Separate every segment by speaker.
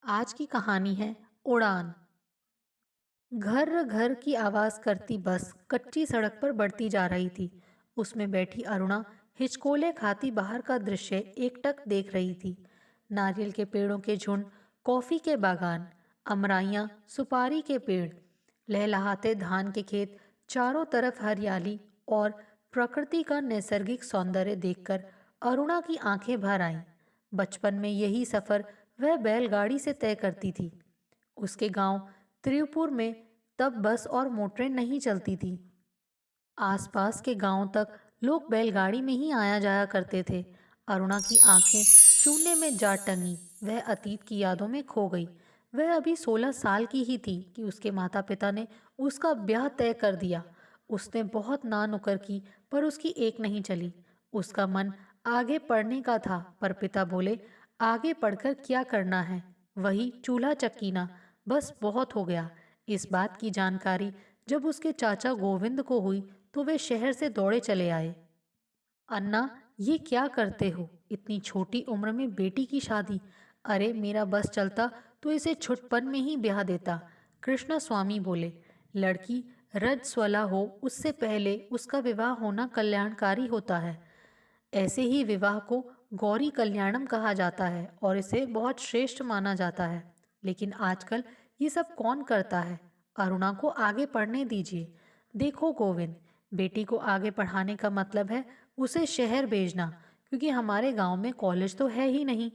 Speaker 1: आज की कहानी है उड़ान। घर घर की आवाज करती बस कच्ची सड़क पर बढ़ती जा रही थी। उसमें बैठी अरुणा हिचकोले खाती बाहर का दृश्य एकटक देख रही थी। नारियल के पेड़ों के झुंड, कॉफी के बागान, अमराइयाँ, सुपारी के पेड़, लहलहाते धान के खेत, चारों तरफ हरियाली और प्रकृति का नैसर्गिक सौंदर्य देखकर अरुणा की आंखें भर आईं। बचपन में यही सफर वह बैलगाड़ी से तय करती थी। उसके गांव त्रिपुर में तब बस और मोटरें नहीं चलती थी। आसपास के गांवों तक लोग बैलगाड़ी में ही आया जाया करते थे। अरुणा की आंखें शून्य में जा टंगी। वह अतीत की यादों में खो गई। वह अभी 16 साल की ही थी कि उसके माता पिता ने उसका ब्याह तय कर दिया। उसने बहुत ना नुकर की, पर उसकी एक नहीं चली। उसका मन आगे पढ़ने का था, पर पिता बोले, आगे पढ़कर क्या करना है, वही चूल्हा चक्कीना, बस बहुत हो गया। इस बात की जानकारी जब उसके चाचा गोविंद को हुई तो वे शहर से दौड़े चले आए। अन्ना, ये क्या करते हो? इतनी छोटी उम्र में बेटी की शादी? अरे, मेरा बस चलता तो इसे छुटपन में ही ब्याह देता। कृष्ण स्वामी बोले, लड़की रजस्वला हो उससे पहले उसका विवाह होना कल्याणकारी होता है। ऐसे ही विवाह को गौरी कल्याणम कहा जाता है और इसे बहुत श्रेष्ठ माना जाता है। लेकिन आजकल ये सब कौन करता है? अरुणा को आगे पढ़ने दीजिए। देखो गोविंद, बेटी को आगे पढ़ाने का मतलब है उसे शहर भेजना, क्योंकि हमारे गांव में कॉलेज तो है ही नहीं।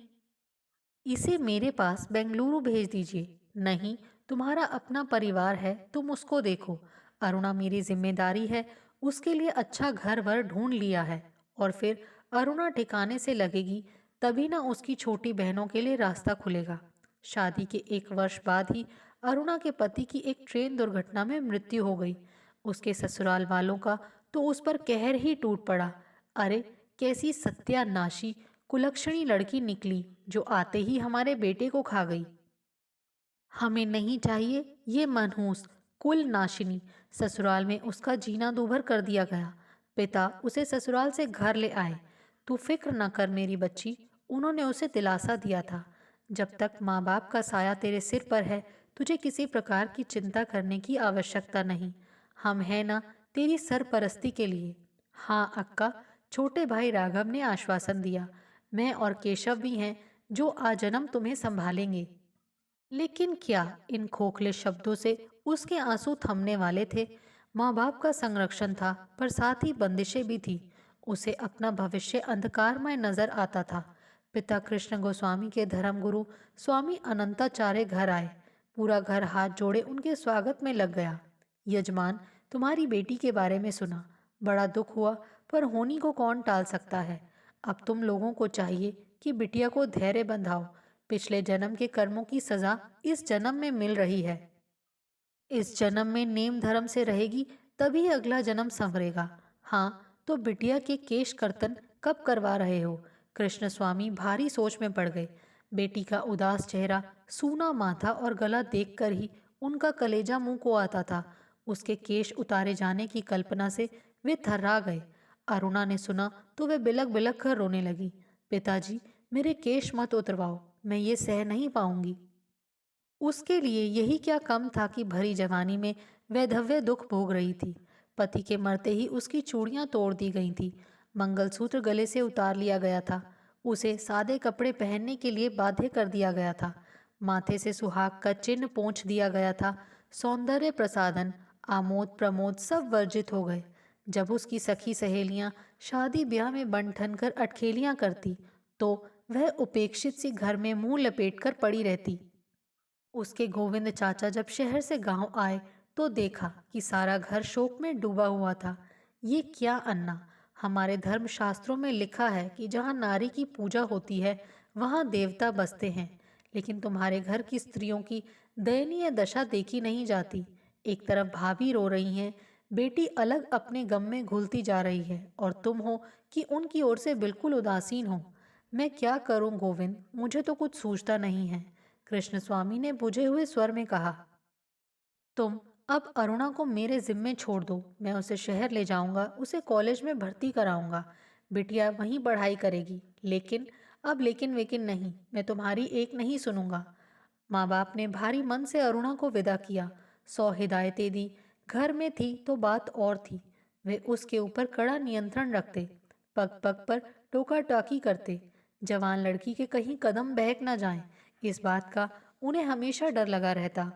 Speaker 1: इसे मेरे पास बेंगलुरु भेज दीजिए। नहीं, तुम्हारा अपना परिवार है, तुम उसको देखो। अरुणा मेरी जिम्मेदारी है, उसके लिए अच्छा घर वर ढूंढ लिया है। और फिर अरुणा ठिकाने से लगेगी, तभी ना उसकी छोटी बहनों के लिए रास्ता खुलेगा। शादी के 1 वर्ष बाद ही अरुणा के पति की एक ट्रेन दुर्घटना में मृत्यु हो गई। उसके ससुराल वालों का तो उस पर कहर ही टूट पड़ा। अरे, कैसी सत्यानाशी कुलक्षणी लड़की निकली जो आते ही हमारे बेटे को खा गई। हमें नहीं चाहिए ये मनहूस कुल नाशिनी। ससुराल में उसका जीना दूभर कर दिया गया। पिता उसे ससुराल से घर ले आए। तू फिक्र न कर मेरी बच्ची, उन्होंने उसे दिलासा दिया था। जब तक माँ बाप का साया तेरे सिर पर है, तुझे किसी प्रकार की चिंता करने की आवश्यकता नहीं। हम हैं ना तेरी सरपरस्ती के लिए। हाँ अक्का, छोटे भाई राघव ने आश्वासन दिया। मैं और केशव भी हैं जो आजन्म तुम्हें संभालेंगे। लेकिन क्या इन खोखले शब्दों से उसके आंसू थमने वाले थे? माँ बाप का संरक्षण था, पर साथ ही बंदिशें भी थी। उसे अपना भविष्य अंधकारमय नजर आता था। पिता कृष्ण गोस्वामी के धर्मगुरु स्वामी अनंताचार्य घर आए। पूरा घर हाथ जोड़े उनके स्वागत में लग गया। यजमान, तुम्हारी बेटी के बारे में सुना, बड़ा दुख हुआ, पर होनी को कौन टाल सकता है। अब तुम लोगों को चाहिए कि बिटिया को धैर्य बंधाओ। पिछले जन्म के कर्मों की सजा इस जन्म में मिल रही है। इस जन्म में नेम धर्म से रहेगी, तभी अगला जन्म संवरेगा। हाँ, तो बिटिया के केश कर्तन कब करवा रहे हो? कृष्ण स्वामी भारी सोच में पड़ गए। बेटी का उदास चेहरा, सूना माथा और गला देखकर ही उनका कलेजा मुंह को आता था। उसके केश उतारे जाने की कल्पना से वे थर्रा गए। अरुणा ने सुना तो वे बिलक बिलक कर रोने लगी। पिताजी, मेरे केश मत उतरवाओ, मैं ये सह नहीं पाऊंगी। उसके लिए यही क्या कम था कि भरी जवानी में वैधव्य दुख भोग रही थी। पति के मरते ही उसकी चूड़ियां तोड़ दी गई थी। मंगलसूत्र गले से उतार लिया गया था। उसे सादे कपड़े पहनने के लिए बाध्य कर दिया गया था। माथे से सुहाग का चिन्ह पोंछ दिया गया था। सौंदर्य प्रसाधन, आमोद प्रमोद सब वर्जित हो गए। जब उसकी सखी सहेलियां शादी ब्याह में बन ठन कर अटखेलियां करती, तो वह उपेक्षित सी घर में मुंह लपेट कर पड़ी रहती। उसके गोविंद चाचा जब शहर से गांव आए तो देखा कि सारा घर शोक में डूबा हुआ था। ये क्या अन्ना, हमारे धर्म शास्त्रों में लिखा है कि जहाँ नारी की पूजा होती है वहाँ देवता बसते हैं। लेकिन तुम्हारे घर की स्त्रियों की दयनीय दशा देखी नहीं जाती। एक तरफ भाभी रो रही हैं, बेटी अलग अपने गम में घुलती जा रही है, और तुम हो कि उनकी ओर से बिल्कुल उदासीन हो। मैं क्या करूं गोविंद, मुझे तो कुछ सूझता नहीं है। कृष्ण स्वामी ने बुझे हुए स्वर में कहा, तुम अब अरुणा को मेरे जिम्मे छोड़ दो। मैं उसे शहर ले जाऊंगा, उसे कॉलेज में भर्ती कराऊंगा। बिटिया वहीं पढ़ाई करेगी। लेकिन अब लेकिन वेकिन नहीं, मैं तुम्हारी एक नहीं सुनूंगा। माँ बाप ने भारी मन से अरुणा को विदा किया। 100 हिदायतें दी। घर में थी तो बात और थी। वे उसके ऊपर कड़ा नियंत्रण रखते, पग पग पर टोका टाकी करते। जवान लड़की के कहीं कदम बहक न जाएं, इस बात का उन्हें हमेशा डर लगा रहता।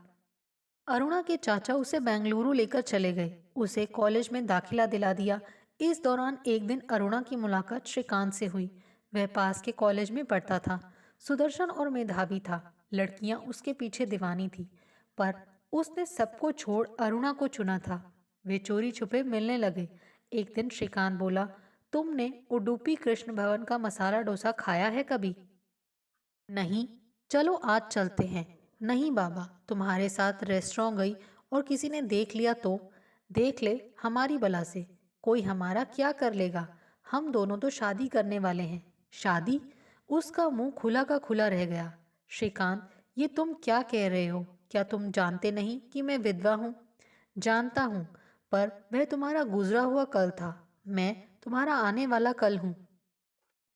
Speaker 1: अरुणा के चाचा उसे बेंगलुरु लेकर चले गए, उसे कॉलेज में दाखिला दिला दिया। इस दौरान एक दिन अरुणा की मुलाकात श्रीकांत से हुई। वह पास के कॉलेज में पढ़ता था, सुदर्शन और मेधावी था। लड़कियां उसके पीछे दीवानी थी, पर उसने सबको छोड़ अरुणा को चुना था। वे चोरी छुपे मिलने लगे। एक दिन श्रीकांत बोला, तुमने उडुपी कृष्ण भवन का मसाला डोसा खाया है कभी? नहीं। चलो आज चलते हैं। नहीं बाबा, तुम्हारे साथ रेस्टोरेंट गई और किसी ने देख लिया तो? देख ले, हमारी बला से कोई हमारा क्या कर लेगा? हम दोनों तो शादी करने वाले हैं। शादी? उसका मुंह खुला का खुला रह गया। श्रीकांत, ये तुम क्या कह रहे हो? क्या तुम जानते नहीं कि मैं विधवा हूँ? जानता हूँ, पर वह तुम्हारा गुजरा हुआ कल था। मैं तुम्हारा आने वाला कल हूँ।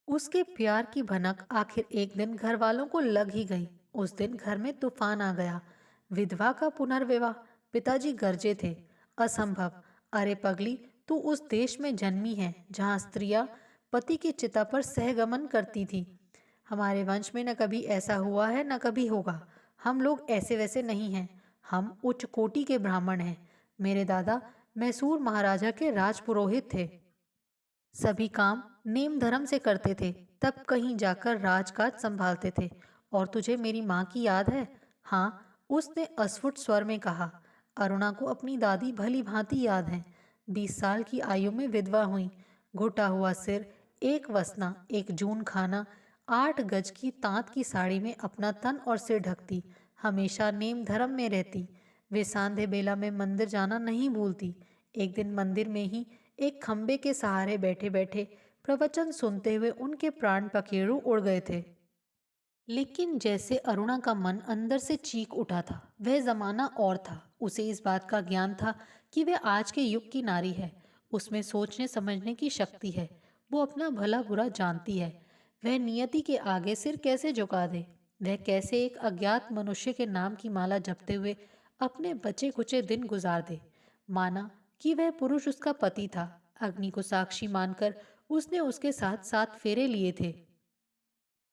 Speaker 1: उसके प्यार की भनक आखिर एक दिन घर वालों को लग ही गई। उस दिन घर में तूफान आ गया। विधवा का पुनर्विवाह? पिताजी गरजे थे। असंभव। अरे पगली, तू उस देश में जन्मी है जहाँ स्त्रियां पति की चिता पर सहगमन करती थी। हमारे वंश में न कभी ऐसा हुआ है न कभी होगा। हम लोग ऐसे वैसे नहीं हैं। हम उच्च कोटि के ब्राह्मण हैं। मेरे दादा मैसूर महाराजा के राजपुरोहित थे। सभी काम नेम धर्म से करते थे, तब कहीं जाकर राजकाज संभालते थे। और तुझे मेरी माँ की याद है? हाँ, उसने अस्फुट स्वर में कहा। अरुणा को अपनी दादी भली भांति याद है। 20 साल की आयु में विधवा हुई। घुटा हुआ सिर, एक वसना, एक जून खाना, 8 गज की तांत की साड़ी में अपना तन और सिर ढकती, हमेशा नेम धर्म में रहती। वे सांधे बेला में मंदिर जाना नहीं भूलती। एक दिन मंदिर में ही एक खंबे के सहारे बैठे बैठे प्रवचन सुनते हुए उनके प्राण पखेरु उड़ गए थे। लेकिन जैसे अरुणा का मन अंदर से चीख उठा था। वह जमाना और था। उसे इस बात का ज्ञान था कि वह आज के युग की नारी है। उसमें सोचने समझने की शक्ति है। वो अपना भला बुरा जानती है। वह नियति के आगे सिर कैसे झुका दे? वह कैसे एक अज्ञात मनुष्य के नाम की माला जपते हुए अपने बचे कुचे दिन गुजार दे? माना कि वह पुरुष उसका पति था। अग्नि को साक्षी मानकर उसने उसके साथ 7 फेरे लिए थे।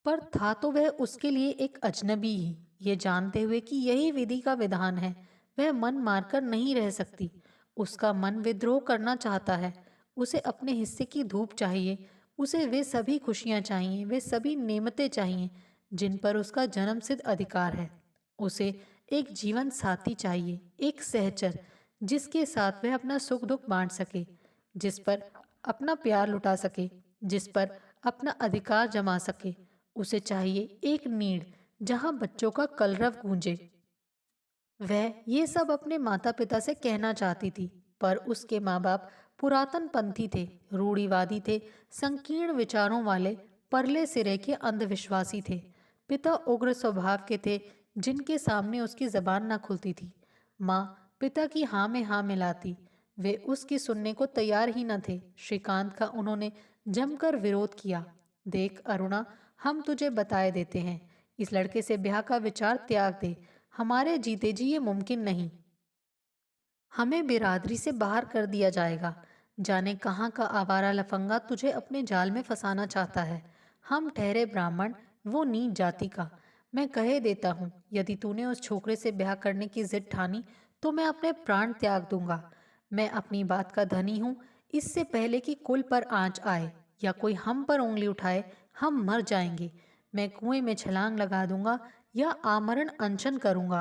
Speaker 1: पर था तो वह उसके लिए एक अजनबी ही। ये जानते हुए कि यही विधि का विधान है, वह मन मारकर नहीं रह सकती। उसका मन विद्रोह करना चाहता है। उसे अपने हिस्से की धूप चाहिए। उसे वे सभी खुशियां चाहिए, वे सभी नेमतें चाहिए जिन पर उसका जन्मसिद्ध अधिकार है। उसे एक जीवन साथी चाहिए, एक सहचर जिसके साथ वह अपना सुख दुख बांट सके, जिस पर अपना प्यार लुटा सके, जिस पर अपना अधिकार जमा सके। उसे चाहिए एक नीड़ जहां बच्चों का कलरव गूंजे। वह ये सब अपने माता पिता से कहना चाहती थी, पर उसके माँ बाप पुरातन पंथी थे, रूढ़िवादी थे, संकीर्ण विचारों वाले, परले सिरे के अंधविश्वासी थे। पिता उग्र स्वभाव के थे, जिनके सामने उसकी जबान न खुलती थी। माँ पिता की हाँ में हाँ मिलाती। वे उसकी सुनने को तैयार ही न थे। श्रीकांत का उन्होंने जमकर विरोध किया। देख अरुणा, हम तुझे बताए देते हैं, इस लड़के से ब्याह का विचार त्याग दे। हमारे जीते जी ये मुमकिन नहीं। हमें बिरादरी से बाहर कर दिया जाएगा। जाने कहाँ का आवारा लफंगा तुझे अपने जाल में फंसाना चाहता है। हम ठहरे ब्राह्मण, वो नीच जाति का। मैं कहे देता हूँ, यदि तूने उस छोकरे से ब्याह करने की जिद ठानी तो मैं अपने प्राण त्याग दूंगा। मैं अपनी बात का धनी हूँ। इससे पहले कि कुल पर आंच आए या कोई हम पर उंगली उठाए, हम मर जाएंगे। मैं कुएं में छलांग लगा दूंगा या आमरण अनशन करूंगा।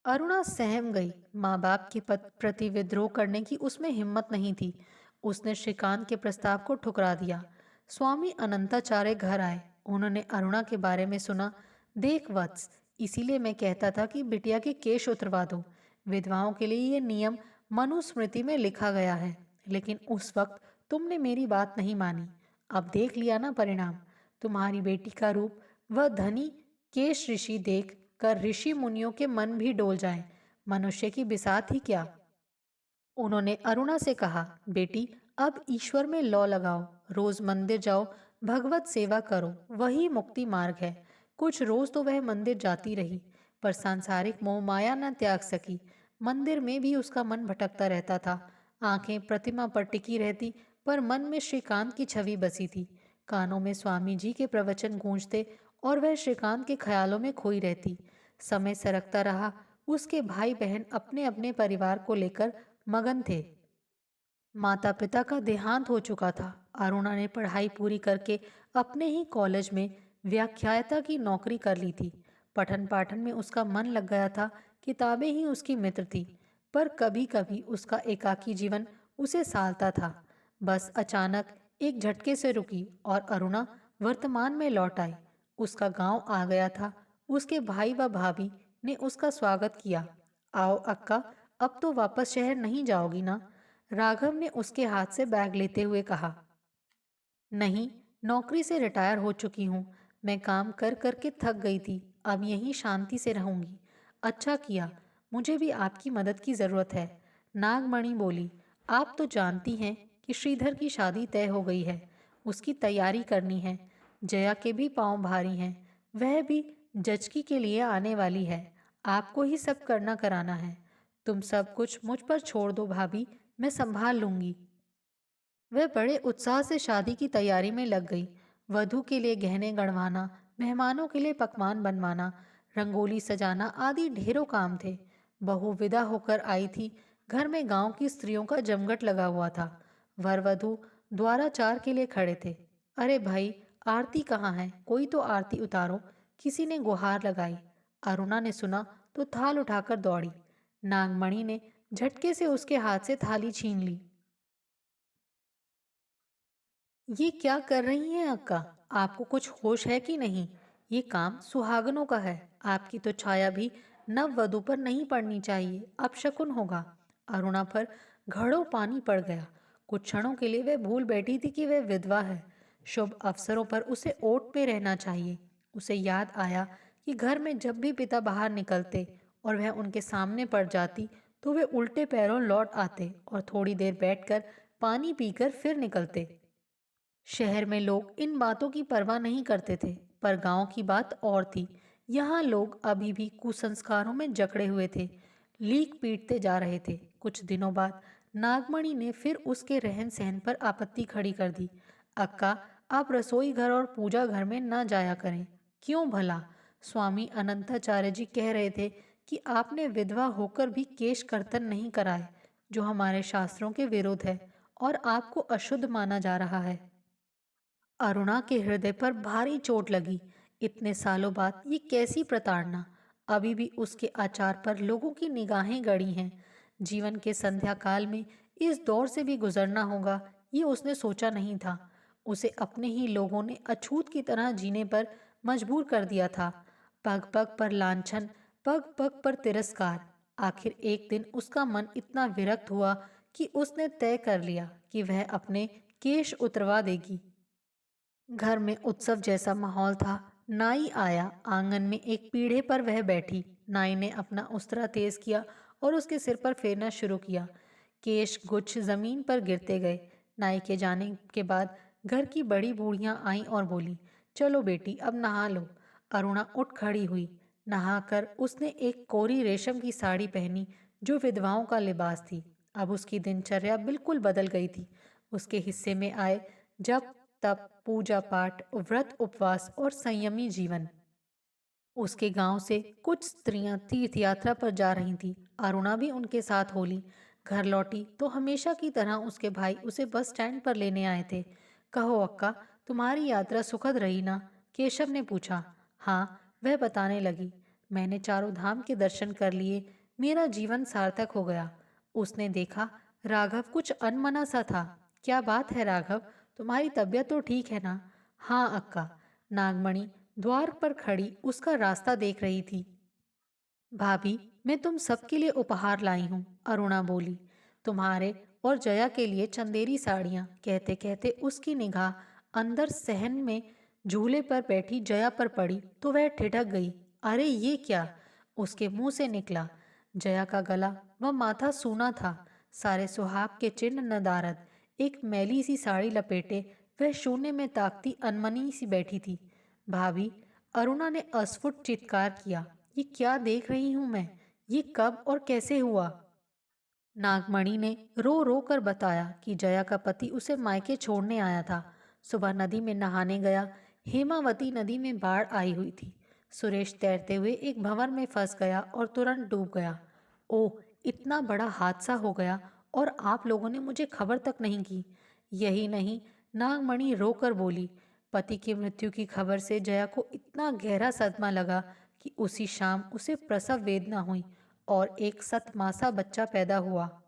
Speaker 1: अरुणा सहम गई। माँ बाप के प्रति विद्रोह करने की उसमें हिम्मत नहीं थी। उसने श्रीकांत के प्रस्ताव को ठुकरा दिया। स्वामी अनंताचार्य घर आए। उन्होंने अरुणा के बारे में सुना। देख वत्स, इसीलिए मैं कहता था कि बिटिया के केश उतरवा दो। विधवाओं के लिए ये नियम मनुस्मृति में लिखा गया है, लेकिन उस वक्त तुमने मेरी बात नहीं मानी। अब देख लिया ना परिणाम। तुम्हारी बेटी का रूप, वह धनी केश ऋषि देख कर ऋषि मुनियों के मन भी डोल जाएं। मनुष्य की बिसात ही क्या। उन्होंने अरुणा से कहा, बेटी अब ईश्वर में लौ लगाओ, रोज मंदिर जाओ, भगवत सेवा करो, वही मुक्ति मार्ग है। कुछ रोज तो वह मंदिर जाती रही। पर सांसारिक मोह माया न त्याग सकी। मंदिर में भी उसका मन भटकता रहता था। आंखें प्रतिमा पर टिकी रहती, पर मन में श्रीकांत की छवि बसी थी। कानों में स्वामी जी के प्रवचन गूंजते और वह श्रीकांत के ख्यालों में खोई रहती। समय सरकता रहा। उसके भाई बहन अपने अपने परिवार को लेकर मगन थे। माता पिता का देहांत हो चुका था। अरुणा ने पढ़ाई पूरी करके अपने ही कॉलेज में व्याख्याता की नौकरी कर ली थी। पठन पाठन में उसका मन लग गया था। किताबें ही उसकी मित्र थी। पर कभी कभी उसका एकाकी जीवन उसे सालता था। बस अचानक एक झटके से रुकी और अरुणा वर्तमान में लौट आई। उसका गांव आ गया था। उसके भाई व भाभी ने उसका स्वागत किया। आओ अक्का, अब तो वापस शहर नहीं जाओगी ना? राघव ने उसके हाथ से बैग लेते हुए कहा। नहीं, नौकरी से रिटायर हो चुकी हूँ। मैं काम कर कर के थक गई थी। अब यहीं शांति से रहूंगी। अच्छा किया, मुझे भी आपकी मदद की जरूरत है। नागमणि बोली। आप तो जानती हैं कि श्रीधर की शादी तय हो गई है। उसकी तैयारी करनी है। जया के भी पांव भारी हैं। वह भी जचकी के लिए आने वाली है। आपको ही सब करना कराना है। तुम सब कुछ मुझ पर छोड़ दो भाभी, मैं संभाल लूंगी। वह बड़े उत्साह से शादी की तैयारी में लग गई। वधू के लिए गहने गढ़वाना, मेहमानों के लिए पकवान बनवाना, रंगोली सजाना आदि ढेरों काम थे। बहू विदा होकर आई थी। घर में गांव की स्त्रियों का जमघट लगा हुआ था। वर वधू द्वाराचार के लिए खड़े थे। अरे भाई, आरती कहाँ है? कोई तो आरती उतारो। किसी ने गुहार लगाई। अरुणा ने सुना तो थाल उठाकर दौड़ी। नागमणि ने झटके से उसके हाथ से थाली छीन ली। ये क्या कर रही हैं अक्का? आपको कुछ होश है कि नहीं? ये काम सुहागनों का है। आपकी तो छाया भी नववधु पर नहीं पड़नी चाहिए। अपशकुन होगा। अरुणा पर घड़ों पानी पड़ गया। कुछ क्षणों के लिए वह भूल बैठी थी कि वह विधवा है। शुभ अवसरों पर उसे ओट पे रहना चाहिए। उसे याद आया कि घर में जब भी पिता बाहर निकलते और वह उनके सामने पड़ जाती, तो वे उल्टे पैरों लौट आते और थोड़ी देर बैठकर पानी पीकर फिर निकलते। शहर में लोग इन बातों की परवाह नहीं करते थे, पर गांव की बात और थी। यहाँ लोग अभी भी कुसंस्कारों में जकड़े हुए थे, लीक पीटते जा रहे थे। कुछ दिनों बाद नागमणि ने फिर उसके रहन सहन पर आपत्ति खड़ी कर दी। अक्का, आप रसोई घर और पूजा घर में न जाया करें। क्यों भला? स्वामी अनंताचार्य जी कह रहे थे कि आपने विधवा होकर भी केश कर्तन नहीं कराए, जो हमारे शास्त्रों के विरुद्ध है और आपको अशुद्ध माना जा रहा है। अरुणा के हृदय पर भारी चोट लगी। इतने सालों बाद ये कैसी प्रताड़ना! अभी भी उसके आचार पर लोगों की निगाहें गड़ी हैं। जीवन के संध्या काल में इस दौर से भी गुजरना होगा, ये उसने सोचा नहीं था। उसे अपने ही लोगों ने अछूत की तरह जीने पर मजबूर कर दिया था। पग पग पर लांछन, पग पग पर तिरस्कार। आखिर एक दिन उसका मन इतना विरक्त हुआ कि उसने तय कर लिया कि वह अपने केश उतरवा देगी। घर में उत्सव जैसा माहौल था। नाई आया। आंगन में एक पीढ़े पर वह बैठी। नाई ने अपना उस्तरा तेज किया और उसके सिर पर फेरना शुरू किया। केश गुच्छ जमीन पर गिरते गए। नाई के जाने के बाद घर की बड़ी बूढ़ियां आईं और बोली, चलो बेटी, अब नहा लो। अरुणा उठ खड़ी हुई। नहाकर उसने एक कोरी रेशम की साड़ी पहनी, जो विधवाओं का लिबास थी। अब उसकी दिनचर्या बिल्कुल बदल गई थी। उसके हिस्से में आए जब तप, पूजा पाठ, व्रत उपवास और संयमी जीवन। उसके गांव से कुछ स्त्रियां तीर्थ यात्रा पर जा रही थीं। अरुणा भी उनके साथ होली। घर लौटी तो हमेशा की तरह उसके भाई उसे बस स्टैंड पर लेने आए थे। कहो अक्का, तुम्हारी यात्रा सुखद रही ना? केशव ने पूछा। हाँ, वह बताने लगी। मैंने चारों धाम के दर्शन कर लिए। मेरा जीवन सार्थक हो गया। उसने देखा राघव कुछ अनमना सा था। क्या बात है राघव, तुम्हारी तबीयत तो ठीक है ना? हाँ अक्का। नागमणि द्वार पर खड़ी उसका रास्ता देख रही थी। भाभी, मैं तुम सबके लिए उपहार लाई हूँ, अरुणा बोली। तुम्हारे और जया के लिए चंदेरी साड़ियाँ। कहते कहते उसकी निगाह अंदर सहन में झूले पर बैठी जया पर पड़ी तो वह ठिठक गई। अरे ये क्या? उसके मुंह से निकला। जया का गला व माथा सूना था। सारे सुहाग के चिन्ह नदारद। एक मैली सी साड़ी लपेटे वह शून्य में ताकती अनमनी सी बैठी थी। भाभी, अरुणा ने अस्फुट चित्कार किया। ये क्या देख रही हूं मैं? ये कब और कैसे हुआ? नागमणि ने रो रो कर बताया कि जया का पति उसे मायके छोड़ने आया था। सुबह नदी में नहाने गया। हेमावती नदी में बाढ़ आई हुई थी। सुरेश तैरते हुए एक भंवर में फंस गया और तुरंत डूब गया। ओह, इतना बड़ा हादसा हो गया और आप लोगों ने मुझे खबर तक नहीं की। यही नहीं, नागमणि रोकर बोली। पति की मृत्यु की खबर से जया को इतना गहरा सदमा लगा कि उसी शाम उसे प्रसव वेदना हुई और एक सतमासा बच्चा पैदा हुआ।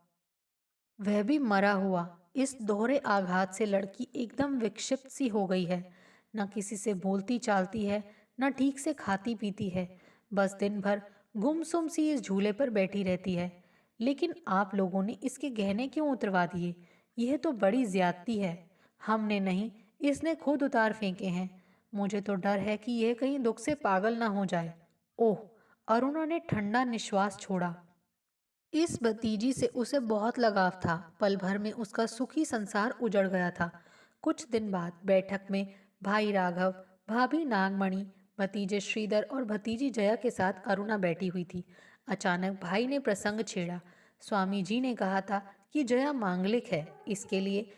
Speaker 1: वह भी मरा हुआ। इस दोहरे आघात से लड़की एकदम विक्षिप्त सी हो गई है। न किसी से बोलती चालती है, न ठीक से खाती पीती है। बस दिन भर गुमसुम सी इस झूले पर बैठी रहती है। लेकिन आप लोगों ने इसके गहने क्यों उतरवा दिए? यह तो बड़ी ज्यादती है। हमने नहीं, इसने खुद उतार फेंके हैं। मुझे तो डर है कि यह कहीं दुख से पागल ना हो जाए। ओह, अरुणा ने ठंडा निश्वास छोड़ा। इस भतीजी से उसे बहुत लगाव था। पल भर में उसका सुखी संसार उजड़ गया था। कुछ दिन बाद बैठक में भाई राघव, भाभी नागमणि, भतीजे श्रीधर और भतीजी जया के साथ अरुणा बैठी हुई थी। अचानक भाई ने प्रसंग छेड़ा। स्वामी जी ने कहा था कि जया मांगलिक है, इसके लिए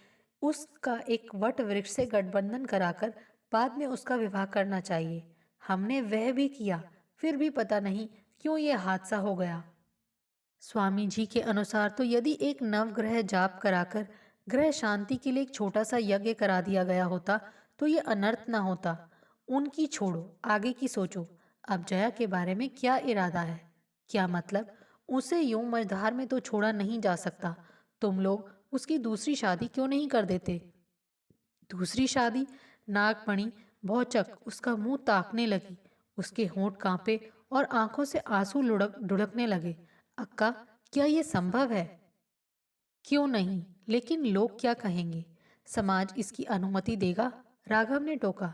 Speaker 1: उसका एक वट वृक्ष से गठबंधन कराकर बाद में उसका विवाह करना चाहिए। हमने वह भी किया, फिर भी पता नहीं क्यों ये हादसा हो गया। स्वामी जी के अनुसार तो यदि एक नवग्रह जाप कराकर ग्रह शांति के लिए एक छोटा सा यज्ञ करा दिया गया होता तो ये अनर्थ ना होता। उनकी छोड़ो, आगे की सोचो। अब जया के बारे में क्या इरादा है? क्या मतलब? उसे यूं मझधार में तो छोड़ा नहीं जा सकता। तुम लोग उसकी दूसरी शादी क्यों नहीं कर देते? दूसरी शादी? नागमणि भौचक उसका मुंह ताकने लगी। उसके होंठ कांपे और आंखों से आंसू लुढ़क ढुढ़कने लगे। अक्का, क्या ये संभव है? क्यों नहीं, लेकिन लोग क्या कहेंगे? समाज इसकी अनुमति देगा? राघव ने टोका।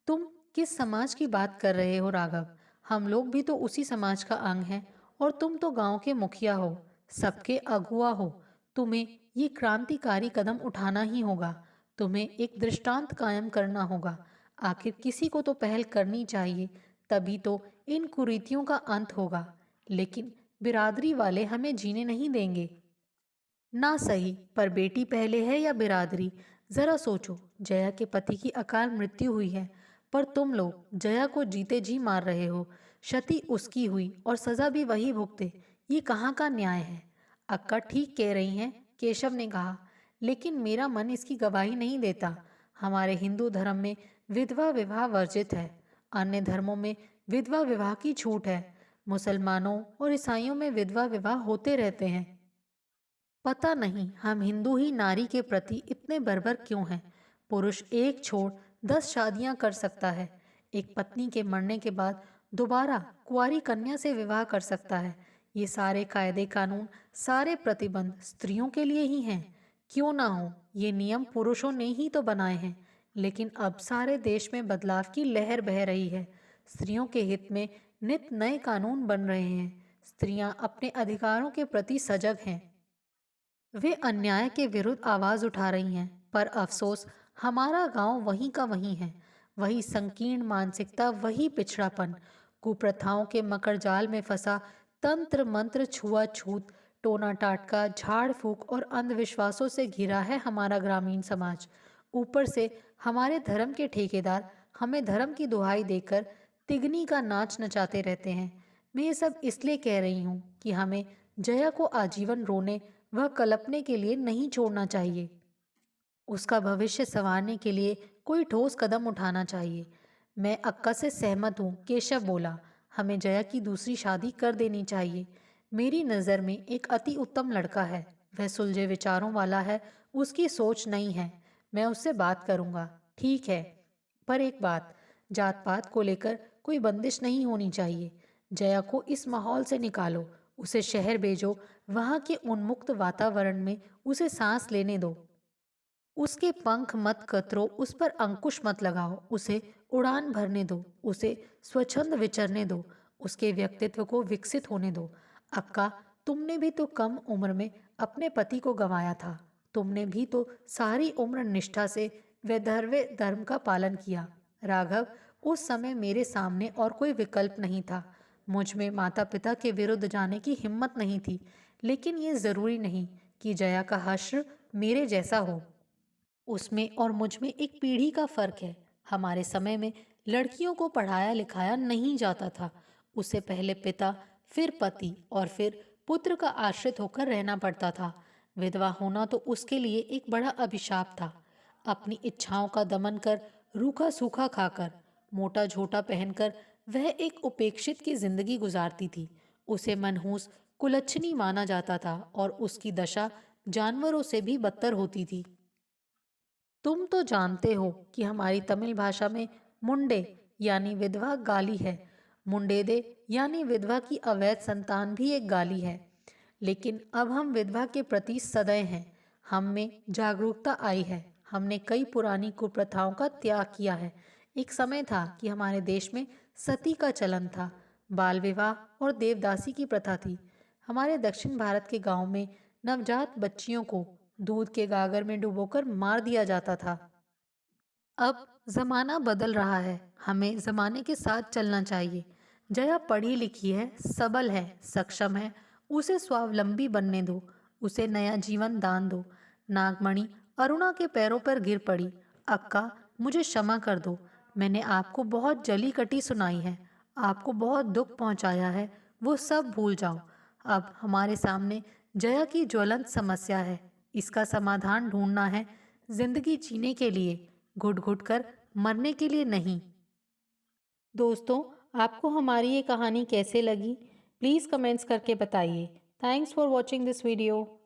Speaker 1: तुम किस समाज की बात कर रहे हो राघव? हम लोग भी तो उसी समाज का अंग हैं। और तुम तो गांव के मुखिया हो, सबके अगुआ हो। तुम्हें ये क्रांतिकारी कदम उठाना ही होगा। तुम्हें एक दृष्टांत कायम करना होगा। आखिर किसी को तो पहल करनी चाहिए, तभी तो इन कुरीतियों का अंत होगा। लेकिन बिरादरी वाले हमें जीने नहीं देंगे। ना सही, पर बेटी पहले है या बिरादरी? जरा सोचो, जया के पति की अकाल मृत्यु हुई है, पर तुम लोग जया को जीते जी मार रहे हो। क्षति उसकी हुई और सजा भी वही भुगते। ये कहाँ का न्याय है? अक्का ठीक कह रही हैं, केशव ने कहा। लेकिन मेरा मन इसकी गवाही नहीं देता। हमारे हिंदू धर्म में विधवा विवाह वर्जित है। अन्य धर्मों में विधवा विवाह की छूट है। मुसलमानों और ईसाइयों में विधवा विवाह होते रहते हैं। पता नहीं हम हिंदू ही नारी के प्रति इतने बर्बर क्यों हैं। पुरुष एक छोड़ 10 शादियां कर सकता है। एक पत्नी के मरने के बाद दोबारा कुंवारी कन्या से विवाह कर सकता है। ये सारे कायदे कानून, सारे प्रतिबंध स्त्रियों के लिए ही हैं। क्यों ना हो, ये नियम पुरुषों ने ही तो बनाए हैं। लेकिन अब सारे देश में बदलाव की लहर बह रही है। स्त्रियों के हित में नित नए कानून बन रहे हैं। स्त्रियां अपने अधिकारों के प्रति सजग हैं। वे अन्याय के विरुद्ध आवाज उठा रही हैं। पर अफसोस, हमारा गांव वहीं का वहीं है। वही संकीर्ण मानसिकता, वही पिछड़ापन, कुप्रथाओं के मकड़जाल में फंसा, तंत्र मंत्र छुआछूत, टोना टाटका, झाड़ फूक और अंधविश्वासों से घिरा है हमारा ग्रामीण समाज। ऊपर से हमारे धर्म के ठेकेदार हमें धर्म की दुहाई देकर तिगनी का नाच नचाते रहते हैं। मैं ये सब इसलिए कह रही हूँ कि हमें जया को आजीवन रोने वह कलपने के लिए नहीं छोड़ना चाहिए। उसका भविष्य संवारने के लिए कोई ठोस कदम उठाना चाहिए। मैं अक्का से सहमत हूँ, केशव बोला। हमें जया की दूसरी शादी कर देनी चाहिए। मेरी नज़र में एक अति उत्तम लड़का है। वह सुलझे विचारों वाला है। उसकी सोच नहीं है। मैं उससे बात करूँगा। ठीक है, पर एक बात, जात पात को लेकर कोई बंदिश नहीं होनी चाहिए। जया को इस माहौल से निकालो, उसे शहर भेजो। वहाँ के उन्मुक्त वातावरण में उसे सांस लेने दो। उसके पंख मत कतरो, उस पर अंकुश मत लगाओ। उसे उड़ान भरने दो, उसे स्वच्छंद विचरने दो, उसके व्यक्तित्व को विकसित होने दो। अक्का, तुमने भी तो कम उम्र में अपने पति को गंवाया था। तुमने भी तो सारी उम्र निष्ठा से वैधर्य धर्म का पालन किया। राघव, उस समय मेरे सामने और कोई विकल्प नहीं था। मुझ में माता पिता के विरुद्ध जाने की हिम्मत नहीं थी, लेकिन ये जरूरी नहीं कि जया का हश्र मेरे जैसा हो। उसमें और मुझ में एक पीढ़ी का फर्क है। हमारे समय में लड़कियों को पढ़ाया लिखाया नहीं जाता था। उसे पहले पिता, फिर पति और फिर पुत्र का आश्रित होकर रहना पड़ता था। विधवा होना तो उसके लिए एक बड़ा अभिशाप था। अपनी इच्छाओं का दमन कर, रूखा सूखा खाकर, मोटा झोटा पहनकर वह एक उपेक्षित की जिंदगी गुजारती थी। उसे मनहूस, कुलच्छनी माना जाता था और उसकी दशा जानवरों से भी बदतर होती थी। तुम तो जानते हो कि हमारी तमिल भाषा में मुंडे यानी विधवा गाली है। मुंडेदे यानी विधवा की अवैध संतान भी एक गाली है। लेकिन अब हम विधवा के प्रति सदैव हैं। हम में जागरूकता आई है। हमने कई पुरानी कुप्रथाओं का त्याग किया है। एक समय था कि हमारे देश में सती का चलन था, बाल विवाह और देवदासी की प्रथा थी। हमारे दक्षिण भारत के गांव में नवजात बच्चियों को दूध के गागर में डुबोकर मार दिया जाता था। अब जमाना बदल रहा है, हमें जमाने के साथ चलना चाहिए। जया पढ़ी लिखी है, सबल है, सक्षम है। उसे स्वावलंबी बनने दो। उसे नया जीवन दान दो। नागमणि अरुणा के पैरों पर गिर पड़ी। अक्का, मुझे क्षमा कर दो। मैंने आपको बहुत जली कटी सुनाई है, आपको बहुत दुख पहुंचाया है। वो सब भूल जाओ। अब हमारे सामने जया की ज्वलंत समस्या है। इसका समाधान ढूंढना है। जिंदगी जीने के लिए, घुट घुट कर मरने के लिए नहीं। दोस्तों, आपको हमारी ये कहानी कैसे लगी? प्लीज़ कमेंट्स करके बताइए। Thanks for watching this video.